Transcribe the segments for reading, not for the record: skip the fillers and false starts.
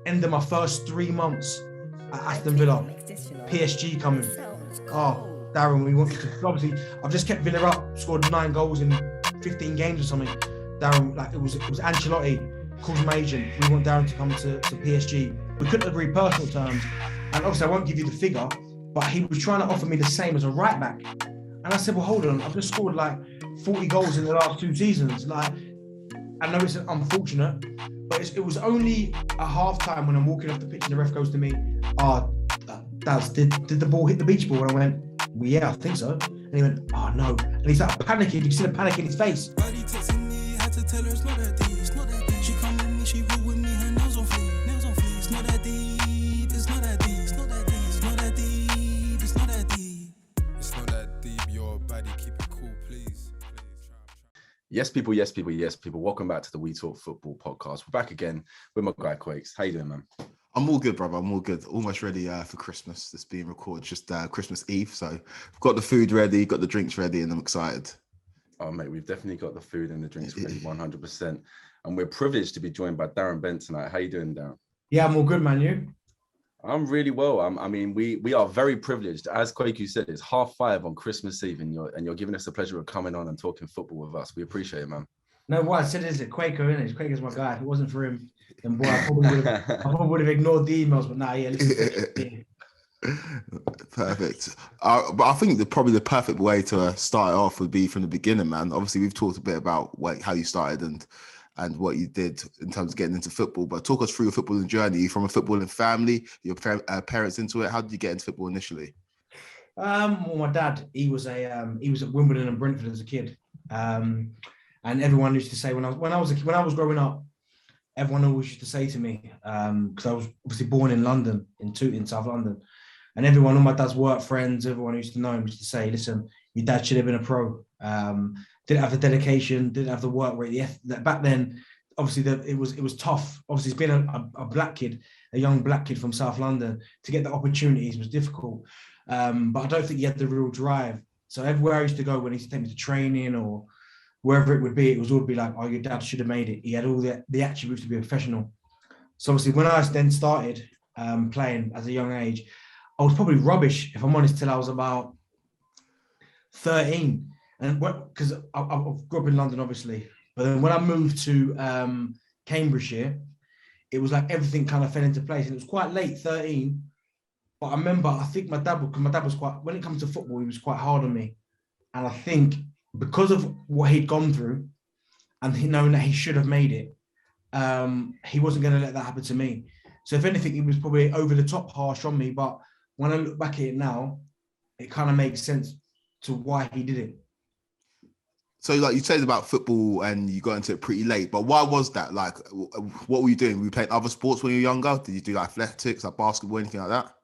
end of my first 3 months at Aston Villa, PSG coming. Oh, Darren, we want you to, obviously, I've just kept Villa up, scored 9 goals in 15 games or something. Darren, like it was Ancelotti, calls my agent, we want Darren to come to PSG. We couldn't agree personal terms, and obviously I won't give you the figure, but he was trying to offer me the same as a right back. And I said, well, hold on, I've just scored like 40 goals in the last 2 seasons. Like, I know it's unfortunate, but it was only at half-time when I'm walking off the pitch and the ref goes to me, Daz, did the ball hit the beach ball? And I went, well, yeah, I think so. And he went, oh, no. And he started panicking. You can see the panic in his face. Baddie texting me, had to tell her it's not that deep. It's not that deep. She come with me, she roll with me, her nails on fleek. Nails on fleek. It's not that deep. It's not that deep. It's not that deep. It's not that deep. It's not that deep. It's not that deep. Your Baddie, keep it cool, please. Yes, people. Yes, people. Yes, people. Welcome back to the We Talk Football podcast. We're back again with my guy Quakes. How you doing, man? I'm all good, brother. I'm all good. Almost ready for Christmas. It's being recorded just Christmas Eve. So I've got the food ready, got the drinks ready, and I'm excited. Oh, mate, we've definitely got the food and the drinks ready, 100%. And we're privileged to be joined by Darren Bent tonight. How you doing, Darren? Yeah, I'm all good, man. You? I'm really well. I mean, we are very privileged. As Quakey said, it's 5:30 on Christmas Eve, and you're giving us the pleasure of coming on and talking football with us. We appreciate it, man. No, what I said is it Quaker, isn't it? Quaker's my guy. If it wasn't for him, then boy, I probably would have ignored the emails. But now, yeah, listen. Perfect. But I think probably the perfect way to start off would be from the beginning, man. Obviously, we've talked a bit about how you started and what you did in terms of getting into football. But talk us through your footballing journey. Are you from a footballing family? Your parents into it? How did you get into football initially? Well, my dad, he was at Wimbledon and Brentford as a kid. And everyone used to say when I was growing up, everyone always used to say to me, because I was obviously born in London, in South London, and all my dad's work friends, everyone who used to know him used to say, listen, your dad should have been a pro. Didn't have the dedication, didn't have the work rate. Back then, obviously it was tough. Obviously, being a black kid, a young black kid from South London, to get the opportunities was difficult. But I don't think he had the real drive. So everywhere I used to go, when he used to take me to training or wherever it would be, it was all be like, oh, your dad should have made it. He had all the attributes to be a professional. So obviously when I then started playing as a young age, I was probably rubbish, if I'm honest, till I was about 13. And because I grew up in London, obviously. But then when I moved to Cambridgeshire, it was like everything kind of fell into place. And it was quite late, 13. But I remember, I think my dad was quite, when it comes to football, he was quite hard on me. And I think because of what he'd gone through and he knowing that he should have made it, he wasn't going to let that happen to me. So if anything, he was probably over the top harsh on me. But when I look back at it now, it kind of makes sense to why he did it. So like you said about football and you got into it pretty late, but why was that? Like, what were you doing? Were you playing other sports when you were younger? Did you do like athletics, like basketball, anything like that?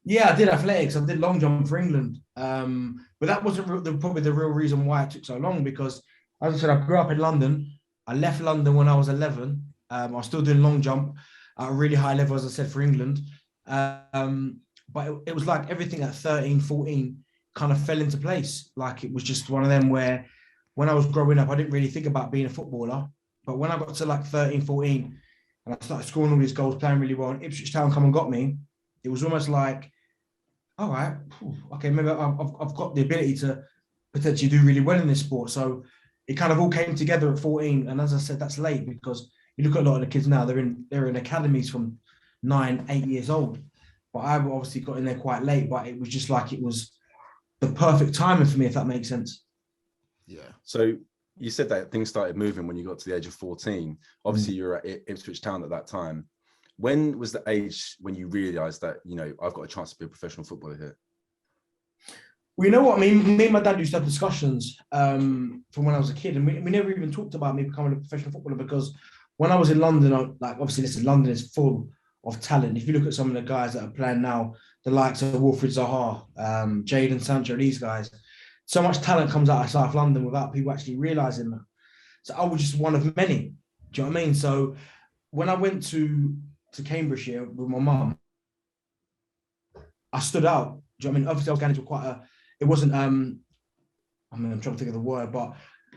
Yeah, I did athletics. I did long jump for England. But that wasn't probably the real reason why it took so long, because, as I said, I grew up in London. I left London when I was 11. I was still doing long jump at a really high level, as I said, for England. But it was like everything at 13, 14 kind of fell into place. Like it was just one of them where when I was growing up, I didn't really think about being a footballer. But when I got to like 13, 14, and I started scoring all these goals, playing really well, and Ipswich Town come and got me, it was almost like, all right, okay, maybe I've got the ability to potentially do really well in this sport. So it kind of all came together at 14. And as I said, that's late, because you look at a lot of the kids now, they're in academies from 9, 8 years old. But I obviously got in there quite late, but it was just like it was the perfect timing for me, if that makes sense. Yeah. So you said that things started moving when you got to the age of 14. Obviously, you were at Ipswich Town at that time. When was the age when you realised that, you know, I've got a chance to be a professional footballer here? Well, you know what? Me and my dad used to have discussions from when I was a kid, and we never even talked about me becoming a professional footballer, because when I was in London, obviously, listen, London is full of talent. If you look at some of the guys that are playing now, the likes of Wilfried Zaha, Jadon Sancho, these guys, so much talent comes out of South London without people actually realising that. So I was just one of many. Do you know what I mean? So when I went to Cambridgeshire with my mum, I stood out. Do you know what I mean? Obviously, I was going into it wasn't, I'm trying to think of the word, but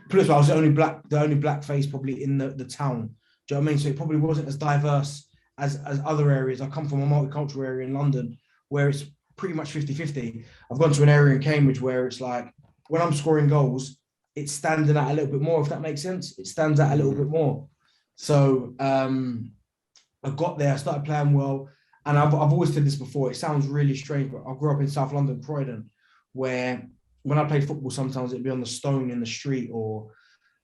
plus I was the only black face probably in the town. Do you know what I mean? So it probably wasn't as diverse as other areas. I come from a multicultural area in London where it's pretty much 50-50. I've gone to an area in Cambridge where it's like, when I'm scoring goals, it's standing out a little bit more, if that makes sense. It stands out a little bit more. So I got there, I started playing well. And I've always said this before, it sounds really strange, but I grew up in South London, Croydon, where when I played football, sometimes it'd be on the stone in the street, or,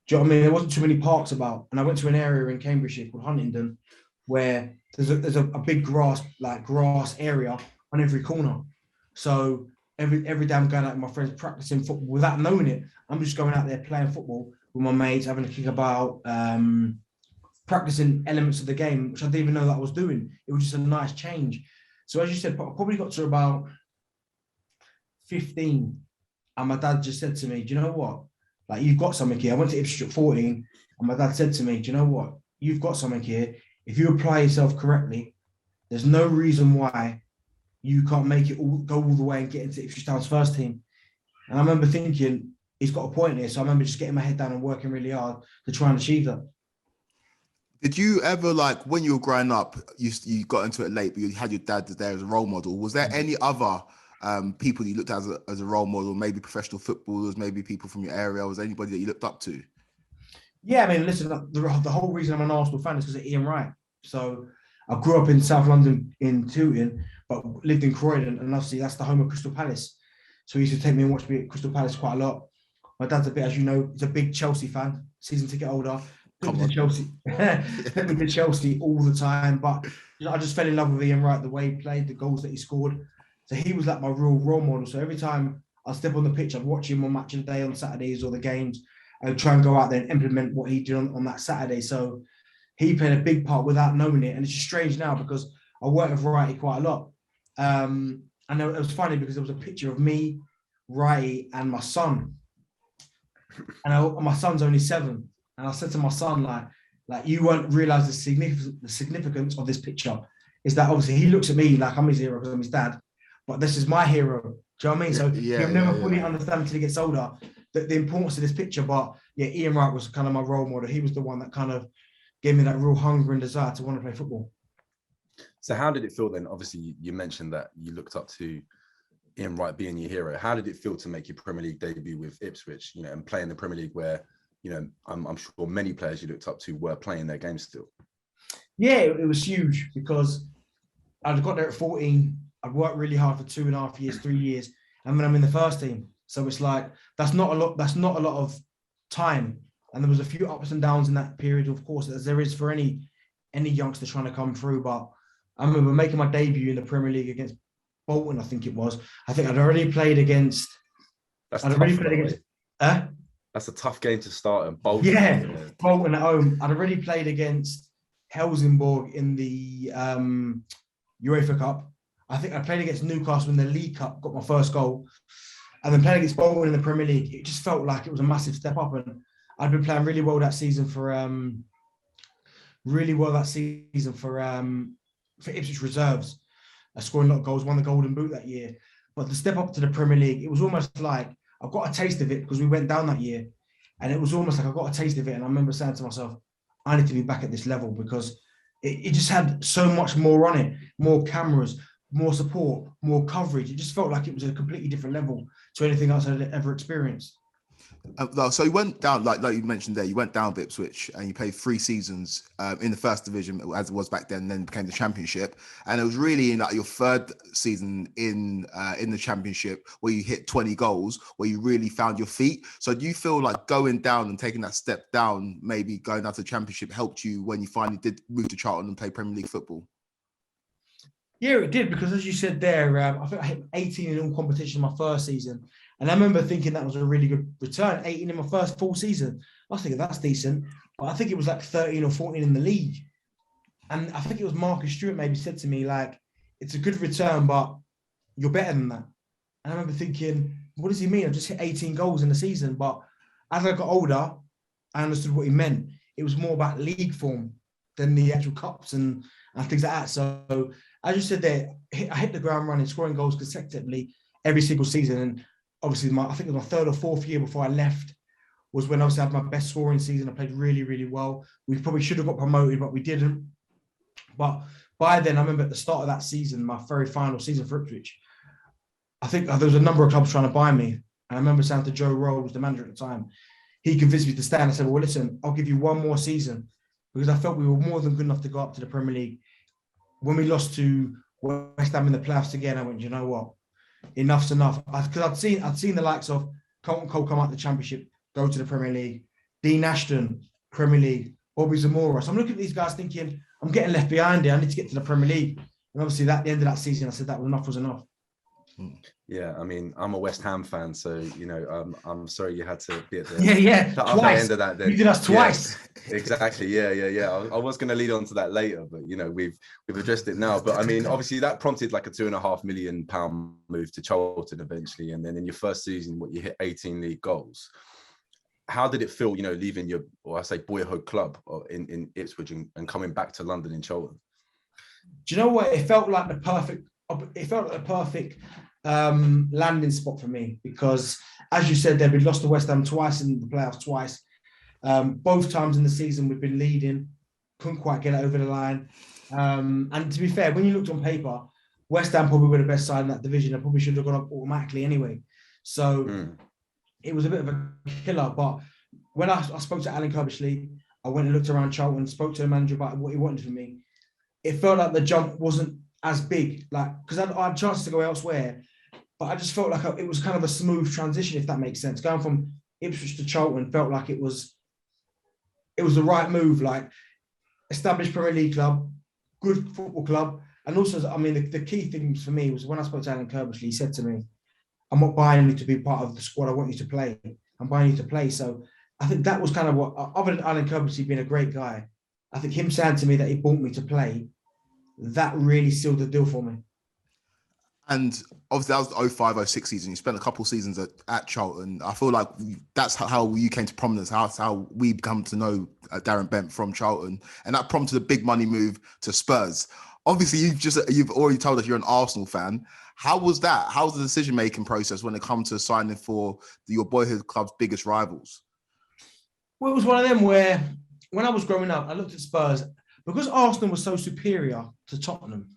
do you know what I mean? There wasn't too many parks about. And I went to an area in Cambridgeshire called Huntingdon, where there's a big grass area on every corner. So every day I'm going out with my friends practicing football without knowing it. I'm just going out there playing football with my mates, having a kick about, practicing elements of the game, which I didn't even know that I was doing. It was just a nice change. So as you said, I probably got to about 15, and my dad just said to me, do you know what? Like, you've got something here. I went to Ipswich at 14, and my dad said to me, do you know what? You've got something here. If you apply yourself correctly, there's no reason why you can't make it go all the way and get into Ipswich Town's first team. And I remember thinking, he's got a point here. So I remember just getting my head down and working really hard to try and achieve that. Did you ever, like, when you were growing up, you got into it late, but you had your dad there as a role model. Was there any other people you looked at as a role model, maybe professional footballers, maybe people from your area? Was there anybody that you looked up to? Yeah, I mean, listen, the whole reason I'm an Arsenal fan is because of Ian Wright. So I grew up in South London in Tooting, but lived in Croydon, and obviously that's the home of Crystal Palace. So he used to take me and watch me at Crystal Palace quite a lot. My dad's a bit, as you know, he's a big Chelsea fan, season ticket holder. Took me to Chelsea all the time, but I just fell in love with Ian Wright, the way he played, the goals that he scored. So he was like my real role model. So every time I step on the pitch, I'd watch him on match of the day on Saturdays or the games. I would try and go out there and implement what he did on that Saturday. So he played a big part without knowing it. And it's just strange now because I work with Wrighty quite a lot. And it was funny because there was a picture of me, Wrighty, and my son. And my son's only 7. And I said to my son, like you won't realise the significance of this picture. Is that obviously he looks at me like I'm his hero because I'm his dad, but this is my hero. Do you know what I mean? So he'll never fully understand until he gets older the importance of this picture. But yeah, Ian Wright was kind of my role model. He was the one that kind of gave me that real hunger and desire to want to play football. So how did it feel then? Obviously, you mentioned that you looked up to Ian Wright being your hero. How did it feel to make your Premier League debut with Ipswich, and play in the Premier League where, I'm sure many players you looked up to were playing their games still? Yeah, it was huge because I'd got there at 14. I'd worked really hard for 2.5 years, 3 years, and then I'm in the first team. So it's like that's not a lot. That's not a lot of time. And there was a few ups and downs in that period, of course, as there is for any youngster trying to come through. But I remember making my debut in the Premier League against Bolton. I think it was. I think I'd already played against. That's a tough game to start at Bolton. Yeah, Bolton at home. I'd already played against Helsingborg in the UEFA Cup. I think I played against Newcastle in the League Cup, got my first goal. And then playing against Bolton in the Premier League, it just felt like it was a massive step up. And I'd been playing really well that season for Ipswich reserves. I scored a lot of goals, won the Golden Boot that year. But the step up to the Premier League, it was almost like I got a taste of it because we went down that year. And it was almost like I got a taste of it. And I remember saying to myself, I need to be back at this level because it just had so much more on it, more cameras, more support, more coverage. It just felt like it was a completely different level to anything else I'd ever experienced. So you went down, like you mentioned there, you went down to Ipswich and you played 3 seasons in the first division as it was back then, then became the Championship. And it was really in like your 3rd season in the Championship where you hit 20 goals, where you really found your feet. So do you feel like going down and taking that step down, maybe going down to the Championship, helped you when you finally did move to Charlton and play Premier League football? Yeah, it did, because as you said there, I think I hit 18 in all competition my first season. And I remember thinking that was a really good return, 18 in my first full season. I was thinking that's decent. But I think it was like 13 or 14 in the league. And I think it was Marcus Stewart maybe said to me, like, it's a good return, but you're better than that. And I remember thinking, what does he mean? I just hit 18 goals in the season. But as I got older, I understood what he meant. It was more about league form than the actual cups and things like that. So as you said there, I hit the ground running, scoring goals consecutively every single season. And obviously, I think it was my 3rd or 4th year before I left was when obviously I had my best scoring season. I played really, really well. We probably should have got promoted, but we didn't. But by then, I remember at the start of that season, my very final season for Ipswich, I think there was a number of clubs trying to buy me. And I remember saying to Joe Rowe, who was the manager at the time, he convinced me to stay. And I said, well, listen, I'll give you one more season, because I felt we were more than good enough to go up to the Premier League. When we lost to West Ham in the playoffs again, I went, you know what? Enough's enough. Because I'd seen the likes of Colton Cole come out the Championship, go to the Premier League, Dean Ashton, Premier League, Bobby Zamora. So I'm looking at these guys thinking, I'm getting left behind here. I need to get to the Premier League. And obviously, at the end of that season, I said that was enough. Yeah, I mean, I'm a West Ham fan, so I'm sorry you had to be at the the other end of that. Then you did us twice. Yeah, exactly. Yeah. I was going to lead on to that later, but we've addressed it now. But I mean, obviously, that prompted like a £2.5 million move to Charlton eventually, and then in your first season, you hit 18 league goals. How did it feel, leaving your, or I say, boyhood club in Ipswich and coming back to London in Charlton? Do you know what? It felt like the perfect landing spot for me, because, as you said, we'd lost to West Ham twice in the playoffs twice. Both times in the season we've been leading, couldn't quite get it over the line. And to be fair, when you looked on paper, West Ham probably were the best side in that division. They probably should have gone up automatically anyway. So it was a bit of a killer. But when I spoke to Alan Curbishley, I went and looked around Charlton, spoke to the manager about what he wanted from me. It felt like the jump wasn't as big, because I had chances to go elsewhere, but I just felt like it was kind of a smooth transition, if that makes sense. Going from Ipswich to Charlton felt like it was the right move, like established Premier League club, good football club. And also, I mean, the key things for me was when I spoke to Alan Curbishley, he said to me, I'm not buying you to be part of the squad, I want you to play. I'm buying you to play. So I think that was kind of what, other than Alan Curbishley being a great guy, I think him saying to me that he bought me to play, that really sealed the deal for me. And obviously that was the 05-06 season. You spent a couple of seasons at Charlton. I feel like that's how you came to prominence. That's how we come to know Darren Bent from Charlton. And that prompted a big money move to Spurs. Obviously, you've already told us you're an Arsenal fan. How was that? How was the decision-making process when it comes to signing for your boyhood club's biggest rivals? Well, it was one of them where, when I was growing up, I looked at Spurs, because Arsenal was so superior to Tottenham.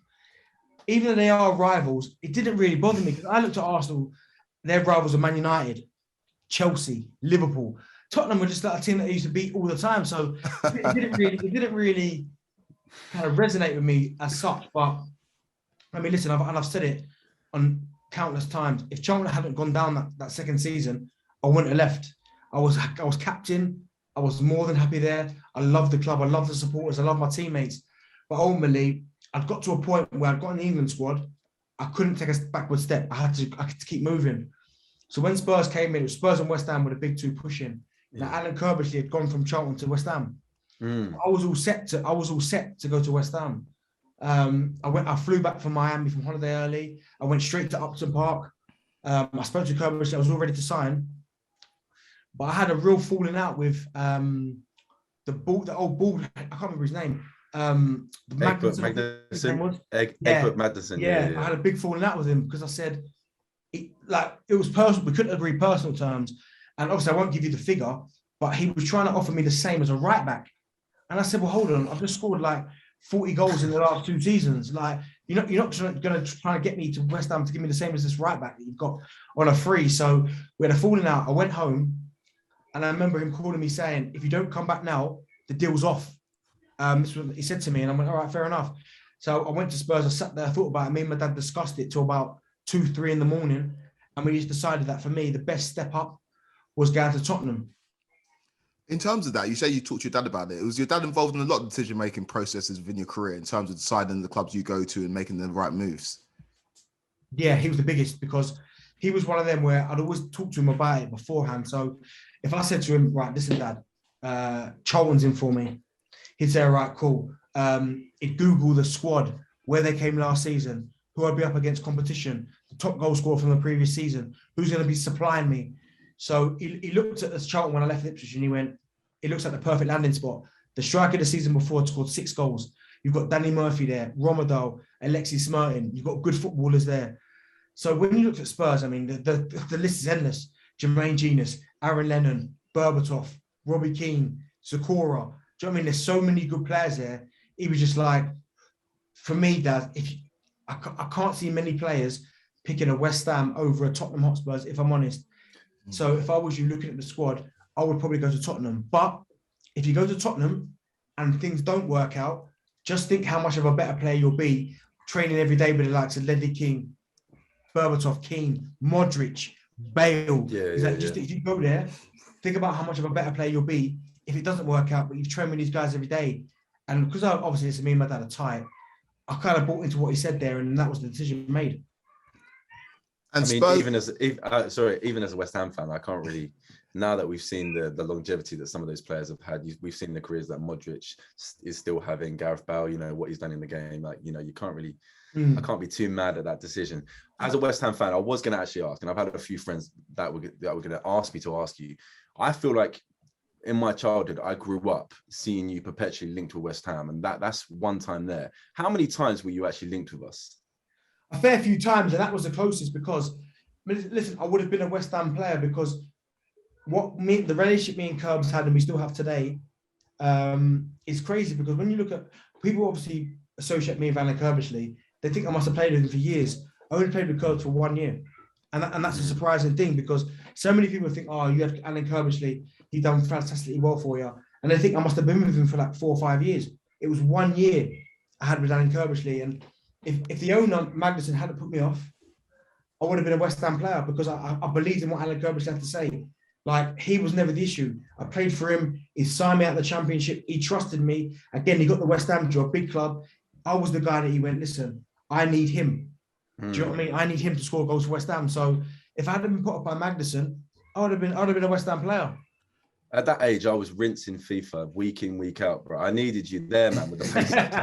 Even though they are rivals, it didn't really bother me, because I looked at Arsenal, their rivals are Man United, Chelsea, Liverpool. Tottenham were just like a team that they used to beat all the time. So it didn't really kind of resonate with me as such. But I mean, listen, I've said it on countless times. If Charlton hadn't gone down that second season, I wouldn't have left. I was captain. I was more than happy there. I love the club. I love the supporters. I love my teammates. But ultimately, I'd got to a point where I'd got in the England squad. I couldn't take a backward step. I had to keep moving. So when Spurs came in, it was Spurs and West Ham were the big two pushing. Yeah. Now, Alan Curbishley had gone from Charlton to West Ham. I was all set to go to West Ham. I flew back from Miami from holiday early. I went straight to Upton Park. I spoke to Curbishley. I was all ready to sign. But I had a real falling out with the old bald, I can't remember his name. Magnuson. Yeah, I had a big falling out with him because I said, it was personal. We couldn't agree personal terms. And obviously I won't give you the figure, but he was trying to offer me the same as a right back. And I said, well, hold on, I've just scored like 40 goals in the last 2 seasons. Like, you're not going to try to get me to West Ham to give me the same as this right back that you've got on a free. So we had a falling out. I went home. And I remember him calling me saying, if you don't come back now, the deal's off. This is what he said to me. And I went, all right, fair enough. So I went to Spurs. I sat there, I thought about it. Me and my dad discussed it till about 2-3 in the morning. And we just decided that for me, the best step up was going to Tottenham. In terms of that, you say you talked to your dad about it. Was your dad involved in a lot of decision-making processes within your career in terms of deciding the clubs you go to and making the right moves? Yeah, he was the biggest, because he was one of them where I'd always talk to him about it beforehand. So if I said to him, right, listen, Dad, Charlton's in for me, he'd say, all right, cool. He'd Google the squad, where they came last season, who I'd be up against competition, the top goal scorer from the previous season, who's going to be supplying me. So he looked at this Charlton when I left Ipswich and he went, it looks like the perfect landing spot. The striker the season before had scored 6 goals. You've got Danny Murphy there, Romerdal, Alexis Smertin. You've got good footballers there. So when you looked at Spurs, I mean, the list is endless. Jermaine Genius, Aaron Lennon, Berbatov, Robbie Keane, Sakura. Do you know what I mean? There's so many good players there. He was just like, for me, Dad, I can't see many players picking a West Ham over a Tottenham Hotspurs, if I'm honest. So if I was you looking at the squad, I would probably go to Tottenham. But if you go to Tottenham and things don't work out, just think how much of a better player you'll be training every day with the likes of Ledley King, Berbatov, Keane, Modric, Bale. Just if you go there, think about how much of a better player you'll be if it doesn't work out, but you've trained with these guys every day. And because obviously it's me and my dad are tight, I kind of bought into what he said there, and that was the decision made. And I mean, Spurs, even as a West Ham fan, I can't really. Now that we've seen the longevity that some of those players have had, we've seen the careers that Modric is still having. Gareth Bale, what he's done in the game, you can't really. I can't be too mad at that decision. As a West Ham fan, I was going to actually ask, and I've had a few friends that were going to ask me to ask you. I feel like in my childhood, I grew up seeing you perpetually linked with West Ham, and that's one time there. How many times were you actually linked with us? A fair few times, and that was the closest because, listen, I would have been a West Ham player because the relationship me and Curbs had and we still have today is crazy because when you look at people obviously associate me with Alan Curbishley, they think I must have played with him for years. I only played with Curbs for 1 year. And that's a surprising thing because so many people think, oh, you had Alan Curbishley, he done fantastically well for you. And they think I must have been with him for like 4 or 5 years. It was 1 year I had with Alan Curbishley. And if the owner, Magnuson, hadn't put me off, I would have been a West Ham player because I believed in what Alan Curbishley had to say. Like, he was never the issue. I played for him. He signed me out of the Championship. He trusted me. Again, he got the West Ham job, big club. I was the guy that he went, listen, I need him. Do you know what I mean? I need him to score goals for West Ham. So if I hadn't been put up by Magnuson, I would have been a West Ham player. At that age, I was rinsing FIFA week in, week out, bro. I needed you there, man, with the pace at the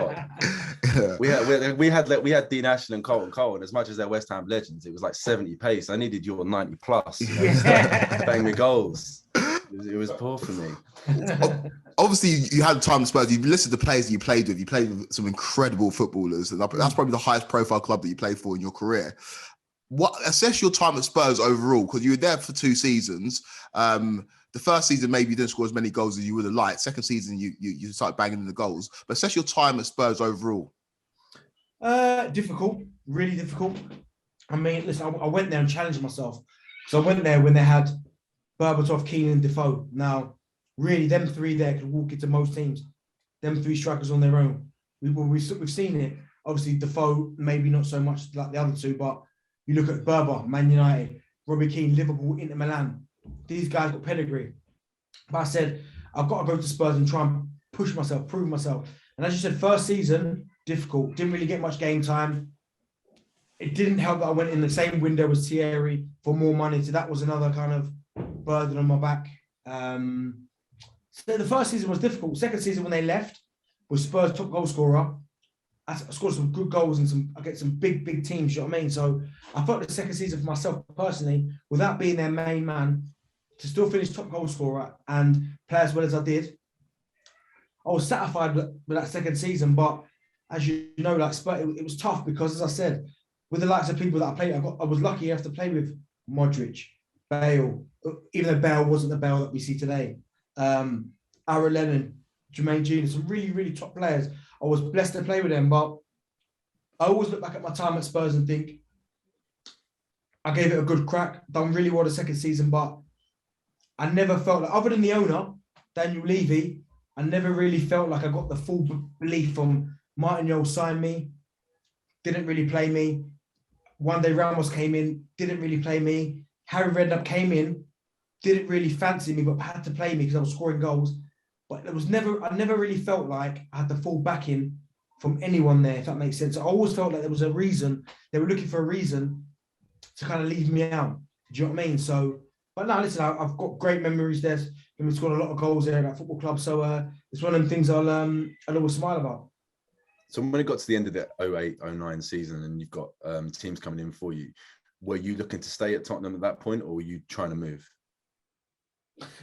top. We had Dean Ashton and Colton Cole, and as much as they're West Ham legends, it was like 70 pace. I needed your 90 plus. Bang me goals. It was poor for me. Obviously, you had time at Spurs. You've listed the players that you played with. You played with some incredible footballers, and that's probably the highest profile club that you played for in your career. Assess your time at Spurs overall, because you were there for 2 seasons. The first season, maybe you didn't score as many goals as you would have liked. Second season, you started banging in the goals. But assess your time at Spurs overall. Difficult, really difficult. I mean, listen, I went there and challenged myself. So I went there when they had Berbatov, Keane and Defoe. Now, really, them 3 there could walk into most teams. Them 3 strikers on their own. We've seen it. Obviously, Defoe, maybe not so much like the other 2, but you look at Berber, Man United, Robbie Keane, Liverpool, Inter Milan. These guys got pedigree. But I said, I've got to go to Spurs and try and push myself, prove myself. And as you said, first season, difficult. Didn't really get much game time. It didn't help that I went in the same window as Thierry for more money. So that was another kind of burden on my back. So the first season was difficult. Second season, when they left, was Spurs' top goal scorer. I scored some good goals and I get some big teams, you know what I mean? So I felt the second season for myself personally, without being their main man, to still finish top goal scorer and play as well as I did, I was satisfied with that second season. But as you know, like Spurs, it was tough because, as I said, with the likes of people that I played, I was lucky enough to play with Modric, Bale, even though Bale wasn't the Bale that we see today. Aaron Lennon, Jermaine Jr., some really top players. I was blessed to play with them, but I always look back at my time at Spurs and think I gave it a good crack, done really well the second season, but I never felt like, other than the owner, Daniel Levy, I never really felt like I got the full belief from Martin Yole signed me, didn't really play me. One day Ramos came in, didn't really play me. Harry Redknapp came in, didn't really fancy me, but had to play me because I was scoring goals. But I never really felt like I had the full backing from anyone there, if that makes sense. I always felt like there was a reason. They were looking for a reason to kind of leave me out. Do you know what I mean? So, but no, listen, I've got great memories there. We've scored a lot of goals there at that football club. So it's one of them things I'll always smile about. So when it got to the end of the 08-09 season and you've got teams coming in for you, were you looking to stay at Tottenham at that point, or were you trying to move?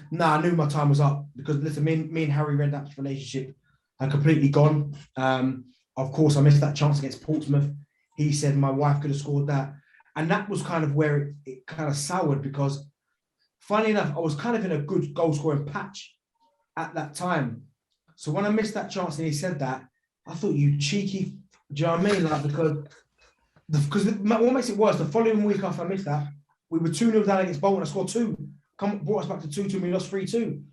No, I knew my time was up because, listen, me and Harry Redknapp's relationship had completely gone. Of course, I missed that chance against Portsmouth. He said my wife could have scored that. And that was kind of where it kind of soured because, funny enough, I was kind of in a good goal-scoring patch at that time. So when I missed that chance and he said that, I thought, you cheeky Do you know what I mean? Like, because what makes it worse, the following week after I missed that, we were 2-0 down against Bolton. I scored 2. Brought us back to 2-2, we lost 3-2.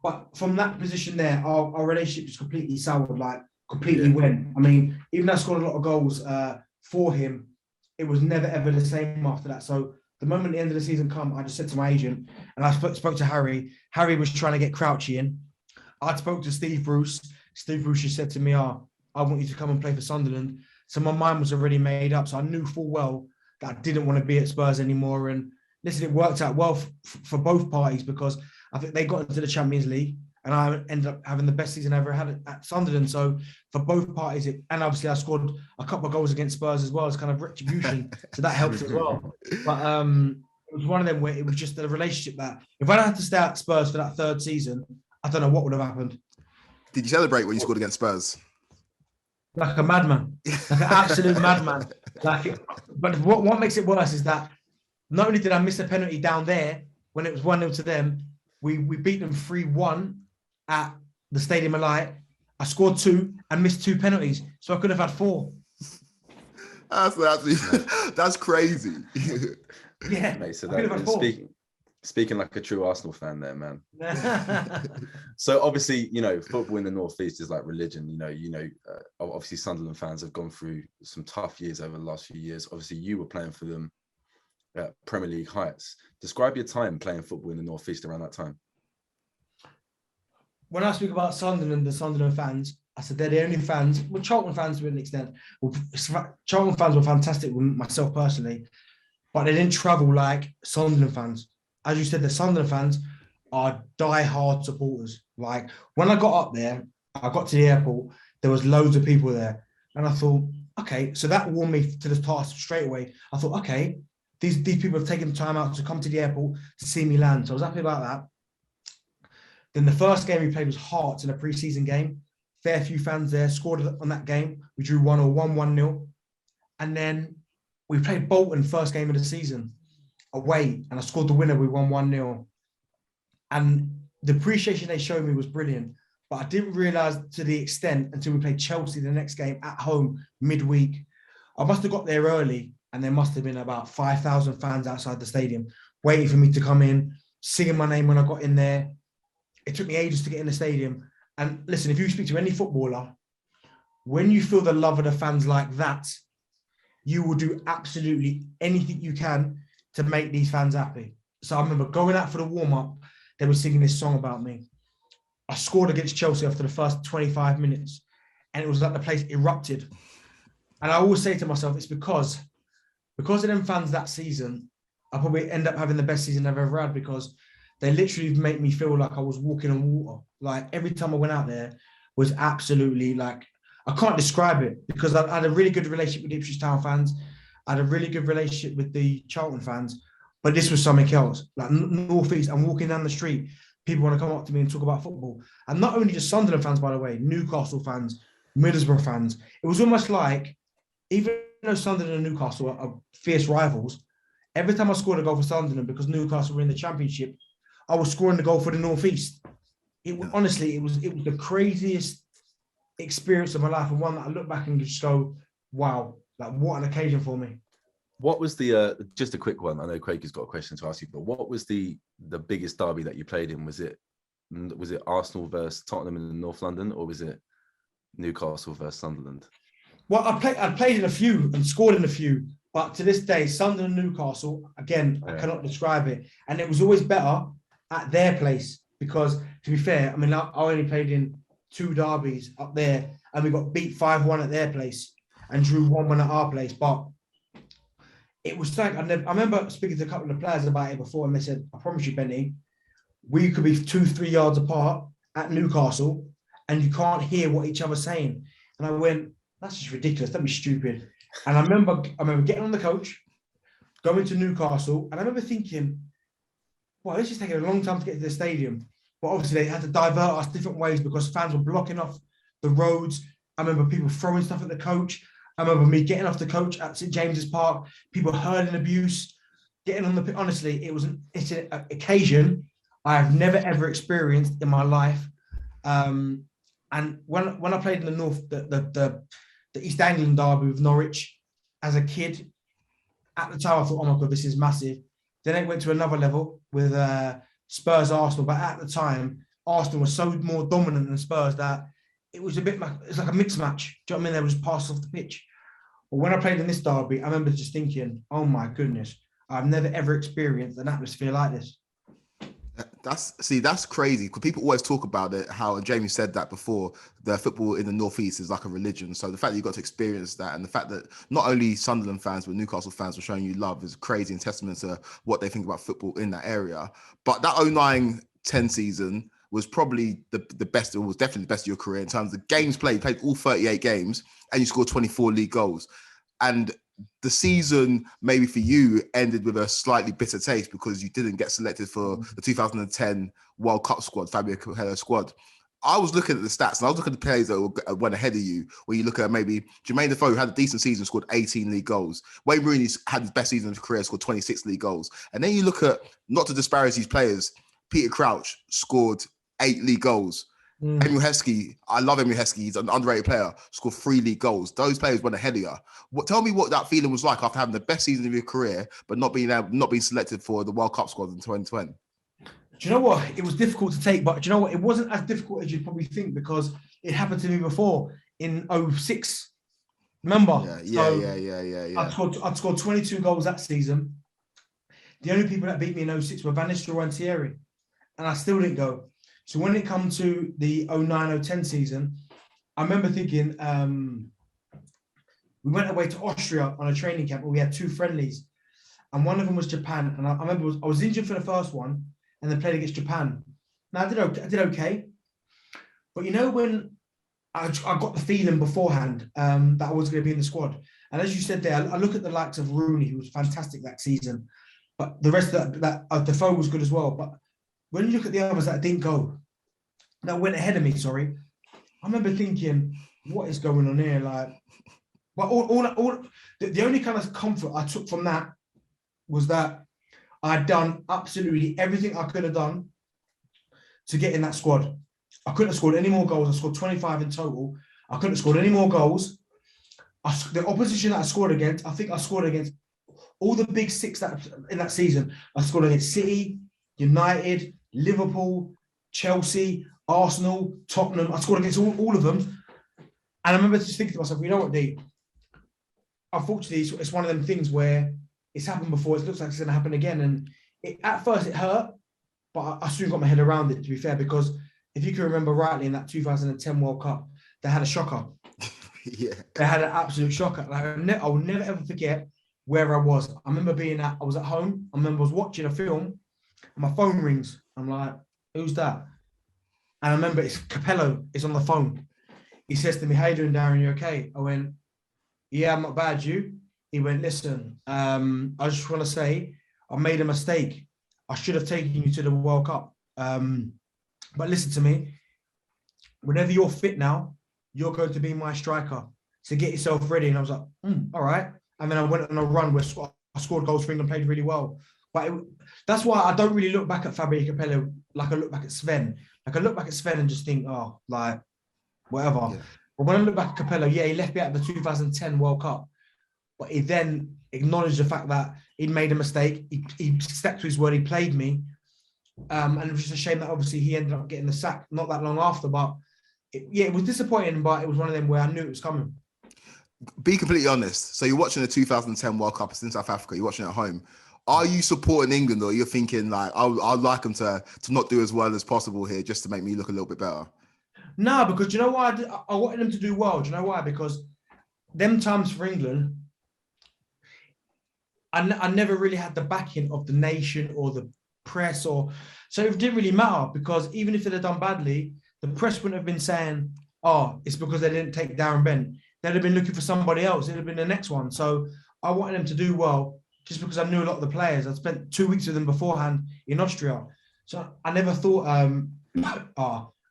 But from that position there, our relationship just completely soured, like completely went. I mean, even though I scored a lot of goals for him, it was never ever the same after that. So the moment the end of the season come, I just said to my agent, and I spoke to Harry. Harry was trying to get Crouchy in. I spoke to Steve Bruce. Steve Bruce just said to me, I want you to come and play for Sunderland. So my mind was already made up. So I knew full well that I didn't want to be at Spurs anymore. And listen, it worked out well for both parties because I think they got into the Champions League and I ended up having the best season I ever had at Sunderland. So for both parties, and obviously I scored a couple of goals against Spurs as well as kind of retribution. So that helped as well. But it was one of them where it was just the relationship that if I had to stay at Spurs for that third season, I don't know what would have happened. Did you celebrate when you scored against Spurs? Like a madman, like an absolute madman. But what makes it worse is that not only did I miss a penalty down there when it was 1-0 to them, we beat them 3-1 at the Stadium of Light. I scored 2 and missed 2 penalties, so I could have had 4. That's crazy. Yeah, mate, so speaking like a true Arsenal fan there, man. So obviously, football in the Northeast is like religion. Obviously Sunderland fans have gone through some tough years over the last few years. Obviously you were playing for them at Premier League heights. Describe your time playing football in the Northeast around that time. When I speak about Sunderland, the Sunderland fans, I said they're the only fans, well, Charlton fans to an extent. Charlton fans were fantastic with myself personally, but they didn't travel like Sunderland fans. As you said, the Sunderland fans are die-hard supporters. Like, when I got up there, I got to the airport, there was loads of people there. And I thought, okay, so that warmed me to the task straight away. I thought, okay, these people have taken the time out to come to the airport to see me land. So I was happy about that. Then the first game we played was Hearts in a pre-season game. Fair few fans there, scored on that game. We drew 1-1-0. And then we played Bolton first game of the season away, and I scored the winner. We won 1-0. And the appreciation they showed me was brilliant, but I didn't realise to the extent until we played Chelsea the next game at home midweek. I must have got there early, and there must have been about 5,000 fans outside the stadium waiting for me to come in, singing my name when I got in there. It took me ages to get in the stadium. And listen, if you speak to any footballer, when you feel the love of the fans like that, you will do absolutely anything you can to make these fans happy. So I remember going out for the warm-up, they were singing this song about me. I scored against Chelsea after the first 25 minutes, and it was like the place erupted. And I always say to myself, it's because of them fans that season, I probably end up having the best season I've ever had because they literally make me feel like I was walking on water. Like every time I went out there was absolutely like, I can't describe it because I had a really good relationship with the Ipswich Town fans. I had a really good relationship with the Charlton fans, but this was something else. Like Northeast, I'm walking down the street, people want to come up to me and talk about football. And not only just Sunderland fans, by the way, Newcastle fans, Middlesbrough fans. It was almost like, even though Sunderland and Newcastle are fierce rivals, every time I scored a goal for Sunderland, because Newcastle were in the Championship, I was scoring the goal for the Northeast. Honestly, it was the craziest experience of my life, and one that I look back and just go, wow, like what an occasion for me. What was the just a quick one? I know Craig has got a question to ask you, but what was the biggest derby that you played in? Was it Arsenal versus Tottenham in North London, or was it Newcastle versus Sunderland? Well, I played in a few and scored in a few, but to this day, Sunderland and Newcastle, again, I cannot describe it. And it was always better at their place because, to be fair, I mean, I only played in 2 derbies up there, and we got beat 5-1 at their place and drew 1-1 at our place. But it was like, I remember speaking to a couple of players about it before, and they said, I promise you, Benny, we could be 2-3 yards apart at Newcastle and you can't hear what each other's saying. And I went, that's just ridiculous. Don't be stupid. And I remember getting on the coach, going to Newcastle, and I remember thinking, well, this is taking a long time to get to the stadium. But obviously they had to divert us different ways because fans were blocking off the roads. I remember people throwing stuff at the coach. I remember me getting off the coach at St. James's Park, people hurling abuse, getting on the... Honestly, it's an occasion I have never, ever experienced in my life. And when I played in the North, the the East Anglian derby with Norwich as a kid. At the time, I thought, oh my God, this is massive. Then it went to another level with Spurs Arsenal. But at the time, Arsenal was so more dominant than Spurs that it was it's like a mixed match. Do you know what I mean? They were just passed off the pitch. But when I played in this derby, I remember just thinking, oh my goodness, I've never ever experienced an atmosphere like this. That's crazy because people always talk about it, how Jamie said that before, the football in the Northeast is like a religion. So the fact that you got to experience that, and the fact that not only Sunderland fans but Newcastle fans were showing you love is crazy and testament to what they think about football in that area. But that 09-10 season was probably the best. It was definitely the best of your career in terms of games played. You played all 38 games and you scored 24 league goals. And the season, maybe for you, ended with a slightly bitter taste because you didn't get selected for the 2010 World Cup squad, Fabio Capello squad. I was looking at the stats and I was looking at the players that went ahead of you. When you look at maybe Jermaine Defoe, who had a decent season, scored 18 league goals. Wayne Rooney had his best season of his career, scored 26 league goals. And then you look at, not to disparage these players, Peter Crouch scored 8 league goals. Emil Heskey, I love Emil Heskey. He's an underrated player. Scored 3 league goals. Those players went ahead of you. Tell me what that feeling was like after having the best season of your career, but not being selected for the World Cup squad in 2020. Do you know what? It was difficult to take, but do you know what? It wasn't as difficult as you'd probably think because it happened to me before in 06. Remember? Yeah. I'd scored 22 goals that season. The only people that beat me in 06 were Van Nistelrooy and Thierry, and I still didn't go. So when it comes to the 09-10 season, I remember thinking, we went away to Austria on a training camp where we had 2 friendlies. And one of them was Japan. And I remember I was injured for the first one and then played against Japan. Now, I did okay. But you know, when I got the feeling beforehand that I was going to be in the squad. And as you said there, I look at the likes of Rooney, who was fantastic that season. But the rest of that Defoe was good as well. But when you look at the others that didn't go, that went ahead of me, I remember thinking, what is going on here? Like, but the only kind of comfort I took from that was that I'd done absolutely everything I could have done to get in that squad. I couldn't have scored any more goals. I scored 25 in total. I couldn't have scored any more goals. The opposition that I scored against, I think I scored against all the big 6 that in that season. I scored against City, United, Liverpool, Chelsea, Arsenal, Tottenham. I scored against all of them. And I remember just thinking to myself, you know what, D? Unfortunately, it's one of them things where it's happened before. It looks like it's going to happen again. And at first it hurt, but I soon got my head around it, to be fair, because if you can remember rightly, in that 2010 World Cup, they had a shocker. Yeah. They had an absolute shocker. Like, I will never, ever forget where I was. I remember I was at home. I remember I was watching a film and my phone rings. I'm like, who's that? And I remember it's Capello. It's on the phone. He says to me, how you doing, Darren? You okay? I went, yeah, I'm not bad. You? He went, listen, I just want to say I made a mistake. I should have taken you to the World Cup. But listen to me. Whenever you're fit now, you're going to be my striker. So get yourself ready. And I was like, all right. And then I went on a run where I scored goals for England, played really well. But that's why I don't really look back at Fabio Capello like I look back at Sven. Like I look back at Sven and just think, oh, like, whatever. Yeah. But when I look back at Capello, yeah, he left me out of the 2010 World Cup. But he then acknowledged the fact that he'd made a mistake. He stepped to his word. He played me. And it was just a shame that obviously he ended up getting the sack not that long after. But it was disappointing, but it was one of them where I knew it was coming. Be completely honest. So you're watching the 2010 World Cup. It's in South Africa. You're watching it at home. Are you supporting England, or you're thinking like, I'd like them to not do as well as possible here just to make me look a little bit better? No, because you know why? I wanted them to do well. Do you know why? Because them times for England, I never really had the backing of the nation or the press, so it didn't really matter, because even if they'd have done badly, the press wouldn't have been saying, oh, it's because they didn't take Darren Bent. They'd have been looking for somebody else. It'd have been the next one. So I wanted them to do well just because I knew a lot of the players. I'd spent 2 weeks with them beforehand in Austria. So I never thought, I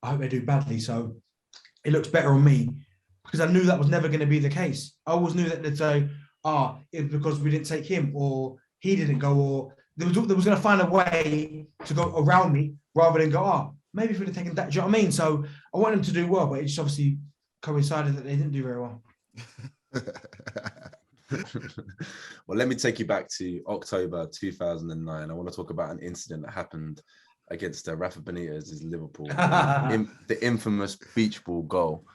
hope they do badly, so it looks better on me, because I knew that was never going to be the case. I always knew that they'd say, it's because we didn't take him, or he didn't go, or there was going to find a way to go around me rather than go, maybe if we'd have taken that. Do you know what I mean? So I want them to do well, but it just obviously coincided that they didn't do very well. Well, let me take you back to October 2009. I want to talk about an incident that happened against Rafa Benitez's Liverpool, the infamous beach ball goal.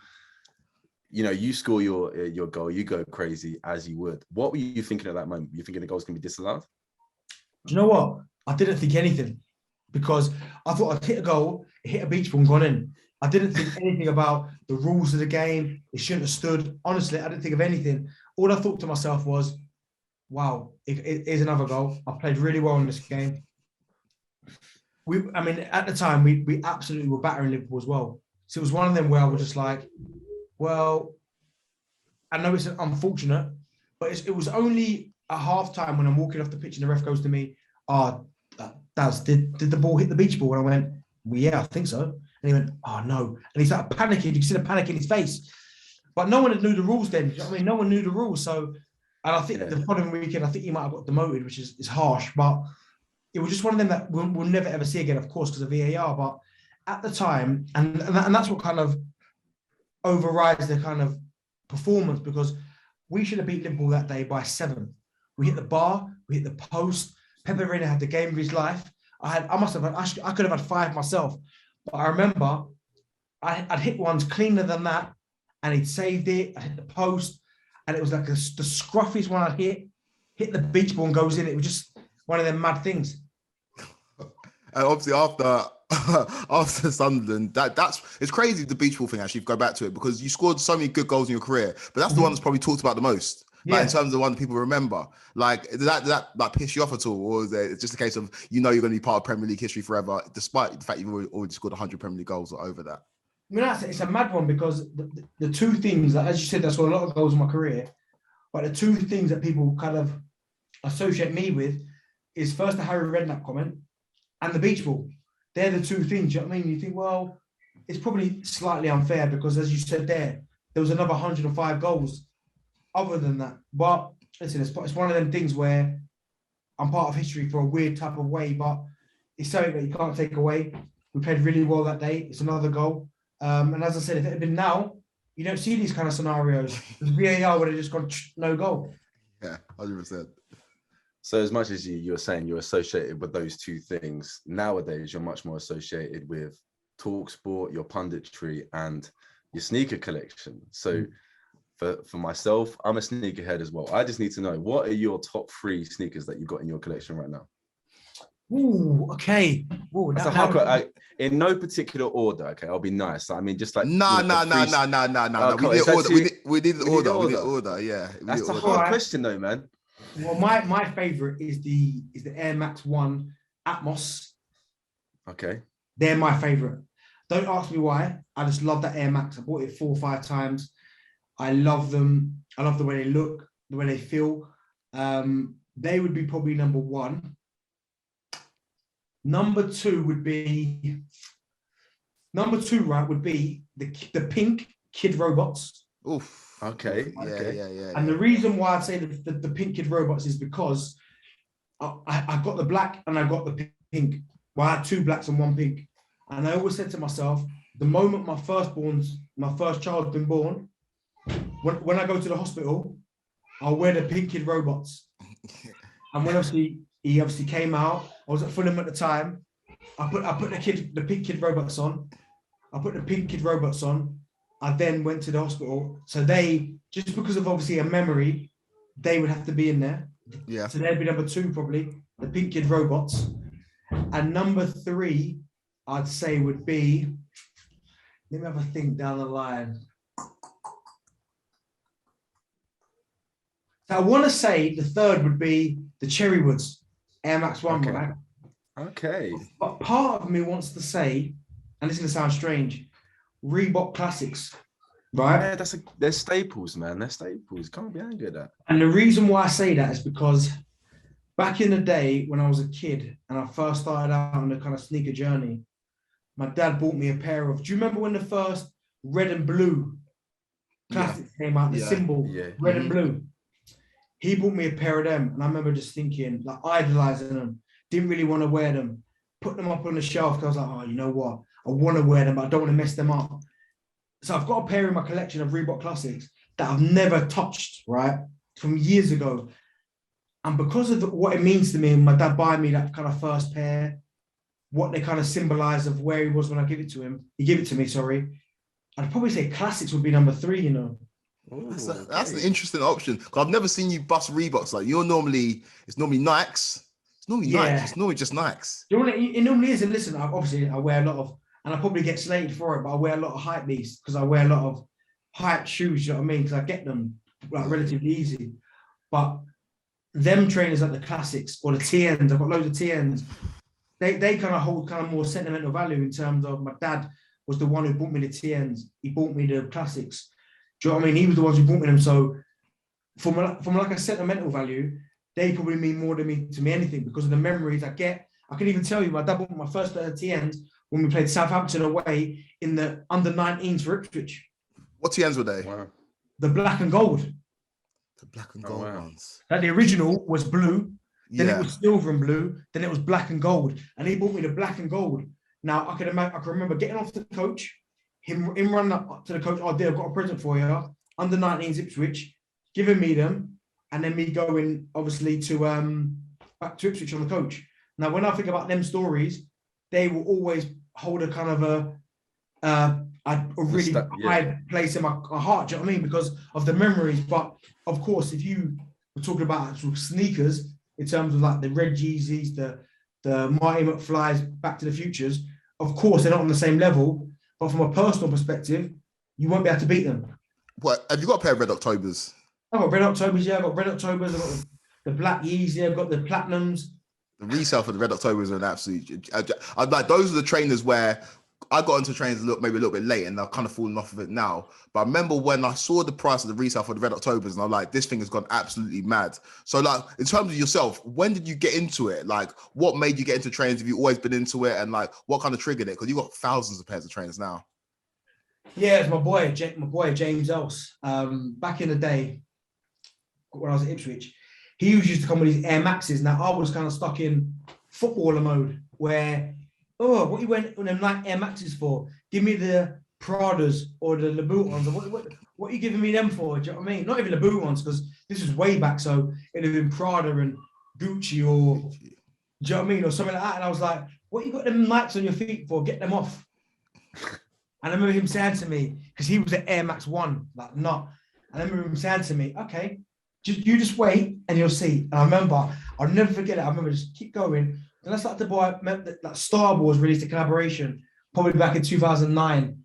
You know, you score your goal, you go crazy as you would. What were you thinking at that moment? You thinking the goal's going to be disallowed? Do you know what? I didn't think anything because I thought I'd hit a goal, hit a beach ball and gone in. I didn't think anything about the rules of the game. It shouldn't have stood. Honestly, I didn't think of anything. All I thought to myself was, wow, it is another goal. I played really well in this game. At the time, we absolutely were battering Liverpool as well. So it was one of them where I was just like, well, I know it's unfortunate, but it was only at half-time when I'm walking off the pitch and the ref goes to me, did the ball hit the beach ball? And I went, well, yeah, I think so. And he went, oh, no. And he started panicking. You could see the panic in his face. But no one knew the rules then. You know what I mean? No one knew the rules. So, and I think the following weekend, I think he might have got demoted, which is harsh. But it was just one of them that we'll never, ever see again, of course, because of VAR. But at the time, and that's what kind of overrides the kind of performance, because we should have beat Liverpool that day by 7. We hit the bar, we hit the post. Pepe Reina had the game of his life. I could have had 5 myself. But I remember I'd hit ones cleaner than that, and he'd saved it. I hit the post, and it was like the scruffiest one I'd hit the beach ball and goes in. It was just one of them mad things. And obviously after Sunderland, it's crazy, the beach ball thing. Actually, go back to it, because you scored so many good goals in your career, but that's the one that's probably talked about the most. Like, in terms of the one that people remember. Like, did that like piss you off at all, or is it just a case of you're going to be part of Premier League history forever, despite the fact you've already scored 100 Premier League goals or over that? I mean, it's a mad one, because the two things that, as you said, I scored a lot of goals in my career, but the two things that people kind of associate me with is first the Harry Redknapp comment and the beach ball. They're the two things. You know what I mean? You think, well, it's probably slightly unfair because, as you said there was another 105 goals other than that. But listen, it's one of them things where I'm part of history for a weird type of way, but it's something that you can't take away. We played really well that day. It's another goal. And as I said, if it had been now, you don't see these kind of scenarios. The VAR would have just gone no goal. Yeah, 100%. So as much as you were saying you're associated with those two things, nowadays you're much more associated with TalkSport, your punditry, and your sneaker collection. So for myself, I'm a sneakerhead as well. I just need to know, what are your top 3 sneakers that you've got in your collection right now? Ooh, okay. Ooh, that's a hard question. In no particular order, okay? I'll be nice. I mean, just like... No. We need the order, yeah. That's a hard question though, man. Well, my favourite is the Air Max 1 Atmos. Okay. They're my favourite. Don't ask me why. I just love that Air Max. I bought it 4 or 5 times. I love them. I love the way they look, the way they feel. They would be probably number 1. Number 2 would be the pink Kid Robots. Oof. Okay. Yeah. And the reason why I'd say the pink Kid Robots is because I got the black and I got the pink. Well, I had 2 blacks and 1 pink. And I always said to myself, the moment my first child's been born, when I go to the hospital, I'll wear the pink Kid Robots. And when he obviously came out, I was at Fulham at the time. I put the pink Kid Robots on. I then went to the hospital. So they, just because of obviously a memory, they would have to be in there. Yeah. So they'd be number 2 probably, the pink Kid Robots. And number 3, I'd say would be, let me have a think down the line. So I want to say the 3rd would be the Cherrywoods Air Max 1, okay. Right? Okay. But part of me wants to say, and this is going to sound strange, Reebok Classics, right? Yeah, they're staples, man. They're staples. Can't be angry at that. And the reason why I say that is because back in the day when I was a kid and I first started out on the kind of sneaker journey, my dad bought me a pair of, do you remember when the first red and blue classics came out, the symbol, red and blue? He bought me a pair of them, and I remember just thinking, like, idolizing them, didn't really want to wear them, put them up on the shelf because I was like, oh, you know what? I want to wear them, but I don't want to mess them up. So I've got a pair in my collection of Reebok Classics. that I've never touched, right, from years ago. And because of what it means to me, and my dad buying me that kind of first pair, what they kind of symbolize of where he was when I give it to him, he gave it to me, sorry. I'd probably say classics would be number 3, you know. Ooh, That's an okay. interesting option. Because I've never seen you bust Reeboks. Like it's normally Nikes. It's normally Yeah. Nikes. It's normally just Nikes. You know what it normally is? And listen, obviously I wear a lot of, and I probably get slated for it, but I wear a lot of hype beasts because I wear a lot of hype shoes, you know what I mean? Because I get them like relatively easy. But them trainers like the classics or the TNs, I've got loads of TNs. They kind of hold kind of more sentimental value in terms of my dad was the one who bought me the TNs. He bought me the classics. Do you know what I mean? He was the ones who bought me them. So from like a sentimental value, they probably mean more to me anything because of the memories I get. I can even tell you, my dad bought me my first pair of TNs when we played Southampton away in the under-19s for Ipswich. What TNs were they? Wow. The black and gold. The black and gold wow. ones. Like the original was blue, then Yeah. it was silver and blue, then it was black and gold. And he bought me the black and gold. Now I can remember getting off the coach, him running up to the coach, oh dear, I've got a present for you, under-19s Ipswich, giving me them, and then me going obviously to back to Ipswich on the coach. Now when I think about them stories, they will always hold a kind of a really high place in my heart, do you know what I mean? Because of the memories. But of course, if you were talking about actual sneakers in terms of like the red Yeezys, the Marty McFly's, Back to the Futures, of course they're not on the same level. But from a personal perspective, you won't be able to beat them. What have you got a pair of Red Octobers? I've got Red Octobers, yeah. I've got Red Octobers. I've got the Black Yeezy. I've got the Platinums. The resale for the Red Octobers are an absolute. I'd like those are the trainers where I got into trainers maybe a little bit late and I've kind of fallen off of it now. But I remember when I saw the price of the resale for the Red Octobers and I'm like, this thing has gone absolutely mad. So like, in terms of yourself, when did you get into it? Like, what made you get into trainers? Have you always been into it? And like, what kind of triggered it? Because you've got thousands of pairs of trainers now. Yeah, it's my boy James Else. Back in the day, when I was at Ipswich, he used to come with his Air Maxes. Now I was kind of stuck in footballer mode where, oh, what you went on them Nike Air Maxes for? Give me the Pradas or the Louboutin ones. What are you giving me them for? Do you know what I mean? Not even Louboutin ones, because this was way back, so it'd have been Prada and Gucci or, do you know what I mean? Or something like that. And I was like, what you got them Nikes on your feet for? Get them off. And I remember him saying to me, because he was at Air Max 1, like not. And I remember him saying to me, okay, you just wait and you'll see. And I remember, I'll never forget it. I remember just keep going. Then I started to buy, that Star Wars released a collaboration, probably back in 2009,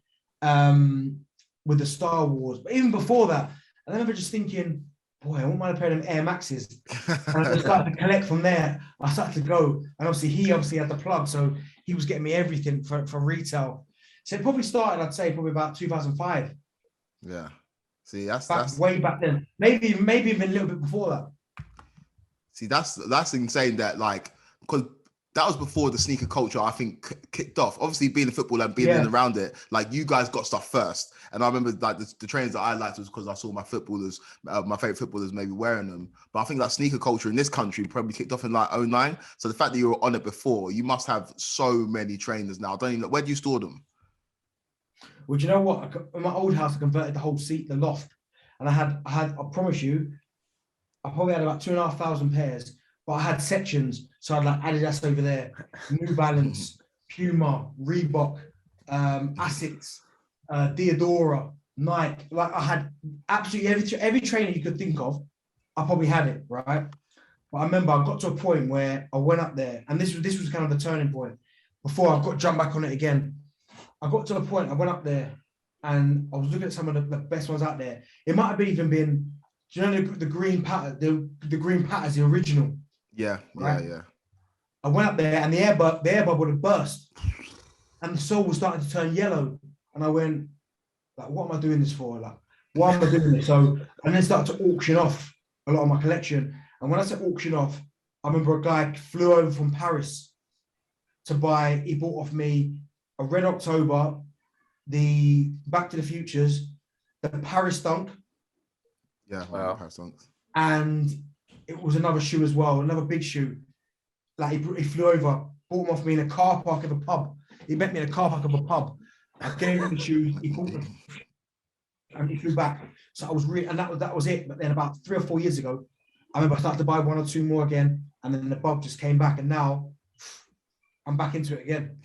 with the Star Wars. But even before that, I remember just thinking, boy, I wouldn't mind a pair of them Air Maxes. And I started to collect from there. I started to go. And obviously, he had the plug. So he was getting me everything from retail. So it probably started, I'd say, probably about 2005. Yeah. See, that's way back then. Maybe even a little bit before that. See, that's insane that, like, because that was before the sneaker culture, I think, kicked off. Obviously, being a footballer and being in and around it, like, you guys got stuff first. And I remember, like, the trainers that I liked was because I saw my footballers, my favorite footballers maybe wearing them. But I think that sneaker culture in this country probably kicked off in, like, 2009. So the fact that you were on it before, you must have so many trainers now. I don't even know, where do you store them? Well, do you know what? In my old house, I converted the whole the loft. And I had, I promise you, I probably had about 2,500 pairs, but I had sections. So I'd like Adidas over there, New Balance, Puma, Reebok, Asics, Diadora, Nike. Like I had absolutely every trainer you could think of, I probably had it, right? But I remember I got to a point where I went up there, and this was kind of the turning point before I got to jump back on it again. I got to the point, I went up there and I was looking at some of the best ones out there. It might have even been, do you know the green pattern, the green pattern's the original. Yeah, right? yeah. I went up there and the air bubble had burst and the sole was starting to turn yellow. And I went, like, what am I doing this for? Like, why am I doing this? So, and then started to auction off a lot of my collection. And when I said auction off, I remember a guy flew over from Paris to buy, he bought off me a Red October, the Back to the Futures, the Paris Dunk. Yeah, wow. Paris Dunks. And it was another shoe as well, another big shoe. Like he flew over, bought them off me in a car park of a pub. He met me in a car park of a pub. I gave him the shoes, he bought them. and he flew back. So I was and that was it. But then about 3 or 4 years ago, I remember I started to buy 1 or 2 more again, and then the bug just came back, and now I'm back into it again.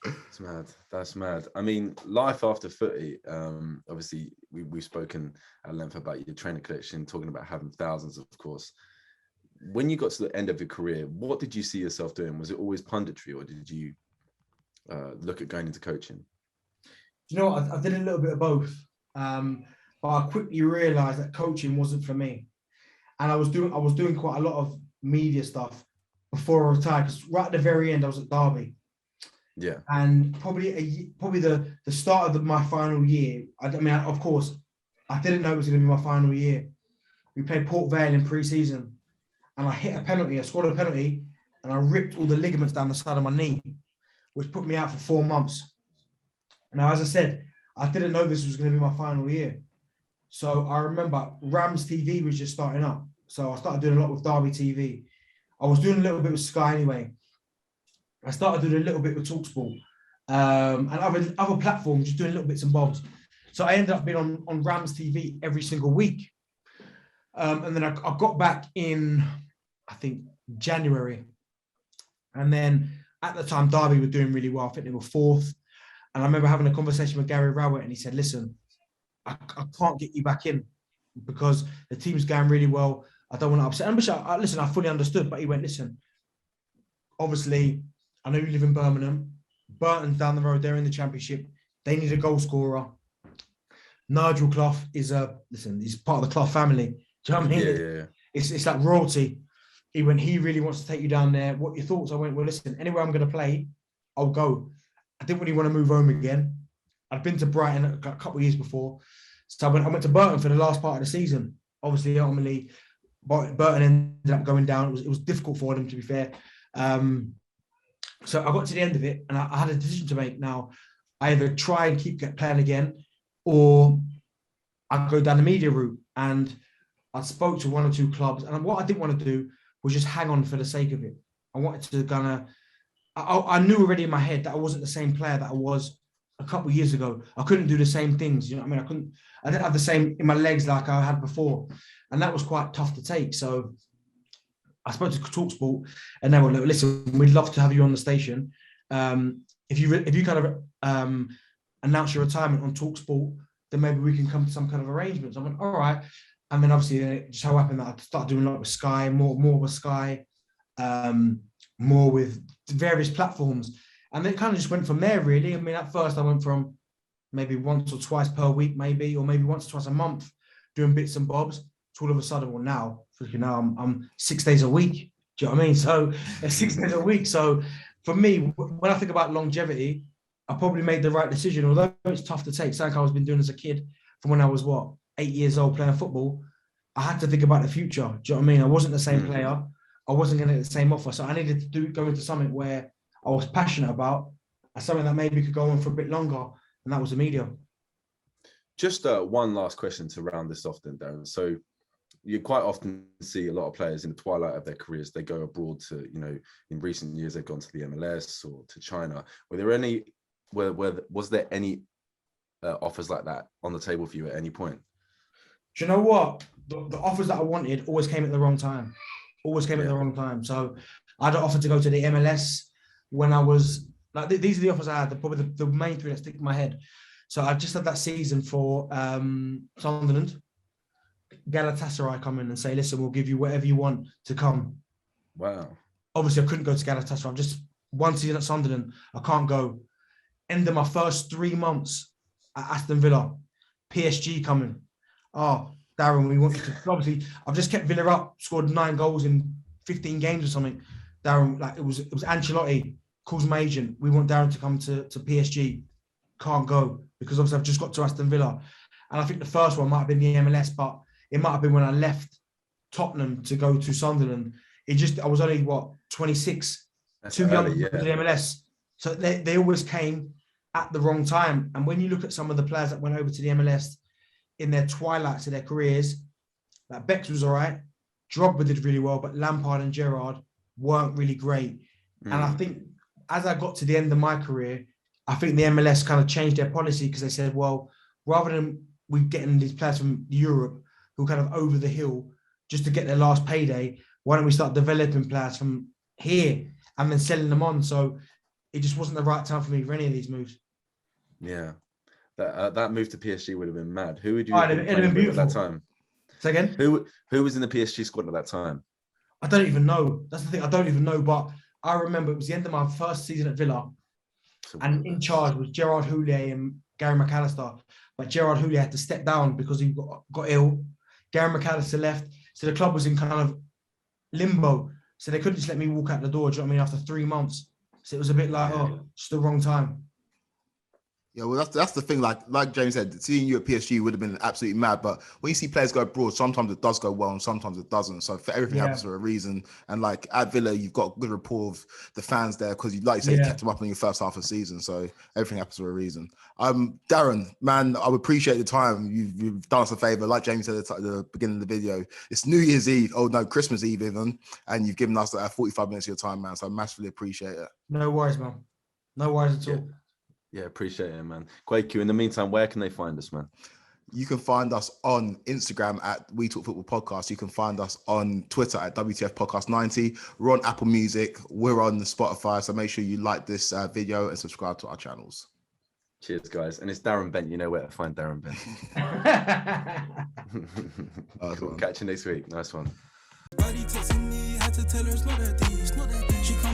It's mad. That's mad. I mean, life after footy. Obviously, we've spoken at length about your trainer collection, talking about having thousands, of course. When you got to the end of your career, what did you see yourself doing? Was it always punditry, or did you look at going into coaching? You know what? I did a little bit of both, but I quickly realised that coaching wasn't for me, and I was doing quite a lot of media stuff before I retired. Because right at the very end, I was at Derby. Yeah, and probably the start of my final year. I mean, of course, I didn't know it was going to be my final year. We played Port Vale in pre-season, and I hit a penalty. I scored a penalty, and I ripped all the ligaments down the side of my knee, which put me out for 4 months. Now, as I said, I didn't know this was going to be my final year. So I remember Rams TV was just starting up, so I started doing a lot with Derby TV. I was doing a little bit with Sky anyway. I started doing a little bit with TalkSport and other platforms, just doing little bits and bobs. So I ended up being on Rams TV every single week. And then I got back in, I think, January. And then at the time, Derby were doing really well. I think they were 4th. And I remember having a conversation with Gary Rowett, and he said, listen, I can't get you back in because the team's going really well. I don't want to upset. And listen, I fully understood, but he went, listen, obviously, I know you live in Birmingham. Burton's down the road. They're in the Championship. They need a goal scorer. Nigel Clough is he's part of the Clough family. Do you know what I mean? Yeah. It's like royalty. He really wants to take you down there. What are your thoughts? I went, well, listen, anywhere I'm going to play, I'll go. I didn't really want to move home again. I'd been to Brighton a couple of years before. So I went to Burton for the last part of the season. Obviously, ultimately, Burton ended up going down. It was difficult for them, to be fair. So I got to the end of it, and I had a decision to make. Now, I either try and keep playing again, or I go down the media route. And I spoke to 1 or 2 clubs, and what I didn't want to do was just hang on for the sake of it. I wanted to I knew already in my head that I wasn't the same player that I was a couple of years ago. I couldn't do the same things. You know what I mean? I didn't have the same in my legs like I had before, and that was quite tough to take. So I spoke to TalkSport, and they were like, listen, we'd love to have you on the station. If you kind of announce your retirement on TalkSport, then maybe we can come to some kind of arrangements. I went, all right. And then obviously it just so happened that I started doing a lot with Sky, more with Sky, more with various platforms. And it kind of just went from there, really. I mean, at first I went from maybe once or twice per week, maybe, or maybe once or twice a month, doing bits and bobs. To all of a sudden, well, now I'm 6 days a week. Do you know what I mean? So 6 days a week. So for me, when I think about longevity, I probably made the right decision. Although it's tough to take, something I've been doing as a kid from when I was 8 years old playing football. I had to think about the future. Do you know what I mean? I wasn't the same player. I wasn't going to get the same offer. So I needed to go into something where I was passionate about, and something that maybe could go on for a bit longer, and that was the media. Just one last question to round this off then, Darren. So you quite often see a lot of players in the twilight of their careers, they go abroad to, in recent years, they've gone to the MLS or to China. Was there any offers like that on the table for you at any point? Do you know what? The offers that I wanted always came at the wrong time. At the wrong time. So I had an offer to go to the MLS when I was these are the offers I had. Probably the main 3 that stick in my head. So I just had that season for Sunderland. Galatasaray come in and say, listen, we'll give you whatever you want to come. Wow. Obviously, I couldn't go to Galatasaray. I'm just 1 season at Sunderland. I can't go. End of my first 3 months at Aston Villa. PSG coming. Oh, Darren, we want you to. Obviously, I've just kept Villa up, scored 9 goals in 15 games or something. Darren, it was Ancelotti, calls my agent. We want Darren to come to PSG. Can't go because obviously I've just got to Aston Villa. And I think the first one might have been the MLS, but it might have been when I left Tottenham to go to Sunderland. I was only 26, That's too young early, to go to the MLS. So they always came at the wrong time. And when you look at some of the players that went over to the MLS in their twilights of their careers, like Bex was all right, Drogba did really well, but Lampard and Gerrard weren't really great. And I think as I got to the end of my career, I think the MLS kind of changed their policy because they said, well, rather than we getting these players from Europe who kind of over the hill just to get their last payday, why don't we start developing players from here and then selling them on? So it just wasn't the right time for me for any of these moves. Yeah. That move to PSG would have been mad. Who would you Oh, have it'd been have been playing with at that beautiful. time? Say again? Who was in the PSG squad at that time? I don't even know. That's the thing. I don't even know. But I remember it was the end of my first season at Villa, and in charge was Gerard Houllier and Gary McAllister. But Gerard Houllier had to step down because he got ill. Gary McAllister left, so the club was in kind of limbo. So they couldn't just let me walk out the door. Do you know what I mean? After 3 months, so it was a bit like, just the wrong time. Yeah, well, that's the thing. Like James said, seeing you at PSG would have been absolutely mad. But when you see players go abroad, sometimes it does go well and sometimes it doesn't. So for everything happens for a reason. And like at Villa, you've got a good rapport of the fans there because you kept them up in your first half of the season. So everything happens for a reason. Darren, man, I appreciate the time. You've done us a favor. Like James said at the beginning of the video, it's New Year's Eve. Oh no, Christmas Eve even. And you've given us 45 minutes of your time, man. So I massively appreciate it. No worries, man. No worries at all. Yeah, appreciate it, man. Quaku, in the meantime, where can they find us, man? You can find us on Instagram at We Talk Football Podcast. You can find us on Twitter at WTF Podcast 90. We're on Apple Music. We're on Spotify. So make sure you like this video and subscribe to our channels. Cheers, guys. And it's Darren Bent. You know where to find Darren Bent. Cool. Catch you next week. Nice one. Baddie texting me, had to tell her it's not that deep. She can't